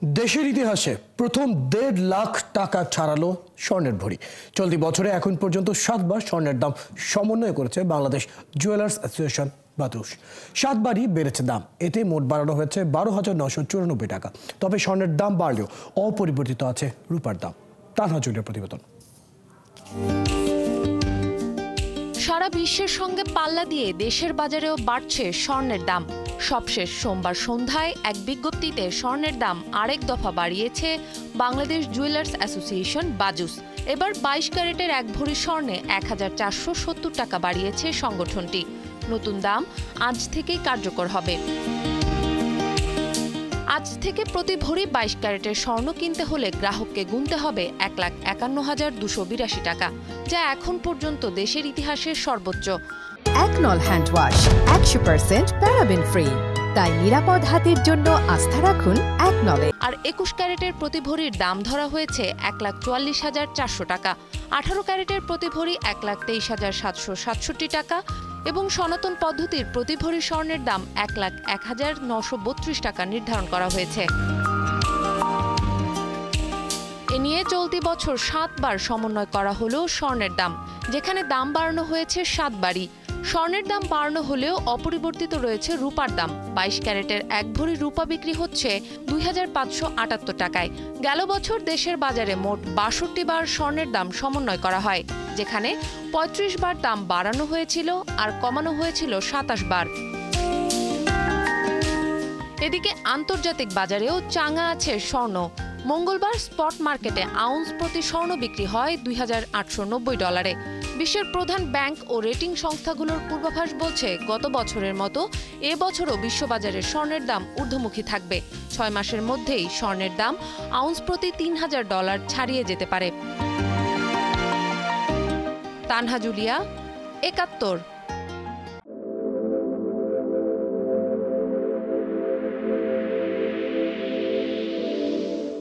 দেশের ইতিহাসে প্রথম 1.5 লাখ টাকা ছাড়ালো স্বর্ণের ভরি। চলতি বছরে এখন পর্যন্ত 7বার স্বর্ণের দাম সমন্বয় করেছে বাংলাদেশ জুয়েলার্স অ্যাসোসিয়েশন বাদুশ। 7বারই বেড়েছে দাম, এতে মোট বাড়ানো হয়েছে 12,994 টাকা। তবে স্বর্ণের দাম বাড়লেও অপরিবর্তিত আছে রূপার দাম। তানহা জুলিয়ার প্রতিবেদন। সারা বিশ্বের সঙ্গে পাল্লা দিয়ে দেশের বাজারেও বাড়ছে স্বর্ণের দাম। সবশেষ সোমবার সন্ধ্যায় এক বিজ্ঞপ্তিতে স্বর্ণের দাম আরেক দফা বাড়িয়েছে বাংলাদেশ জুয়েলার্স অ্যাসোসিয়েশন বাজুস। এবার 22 ক্যারেটের এক ভরি স্বর্ণে 1470 টাকা বাড়িয়েছে সংগঠনটি। নতুন দাম আজ থেকেই কার্যকর হবে। আজ থেকে প্রতি ভরি 22 ক্যারেটের স্বর্ণ কিনতে হলে গ্রাহককে গুনতে হবে 1,51,282 টাকা, যা এখন পর্যন্ত দেশের ইতিহাসের সর্বোচ্চ। একনল হ্যান্ড ওয়াশ 100% প্যারাবেন ফ্রি, তাই নিরাপদ হাতের জন্য আস্থা রাখুন একনলে। আর 21 ক্যারেটের প্রতি ভরির দাম ধরা হয়েছে 1,44,400 টাকা, 18 ক্যারেটের প্রতি ভরি 1,23,767 টাকা এবং সনাতন পদ্ধতির প্রতি ভরি স্বর্ণের দাম 1,01,932 টাকা নির্ধারণ করা হয়েছে। এ নিয়ে চলতি বছর 7বার সমন্বয় করা হলেও স্বর্ণের দাম, যেখানে দাম বাড়ানো হয়েছে 7বারই। স্বর্ণের দাম বাড়ানো হলেও অপরিবর্তিত রয়েছে রূপার দাম। 22 ক্যারেটের এক ভরি রূপা বিক্রি হচ্ছে 2,578 টাকায়। গেল বছর দেশের বাজারে মোট 62 বার স্বর্ণের দাম সমন্বয় করা হয়, যেখানে 35 বার দাম বাড়ানো হয়েছিল আর কমানো হয়েছিল 27 বার। এদিকে আন্তর্জাতিক বাজারেও চাঙা আছে স্বর্ণ। মঙ্গলবার স্পট মার্কেটে আউন্স প্রতি স্বর্ণ বিক্রি হয় $2,890। বিশ্বের প্রধান ব্যাংক ও রেটিং সংস্থাগুলোর পূর্বাভাস বলছে, গত বছরের মতো এবছরও বিশ্ববাজারে স্বর্ণের দাম ঊর্ধ্বমুখী থাকবে। 6 মাসের মধ্যেই স্বর্ণের দাম আউন্স প্রতি $3,000 ছাড়িয়ে যেতে পারে। তানহা জুলিয়া, 71।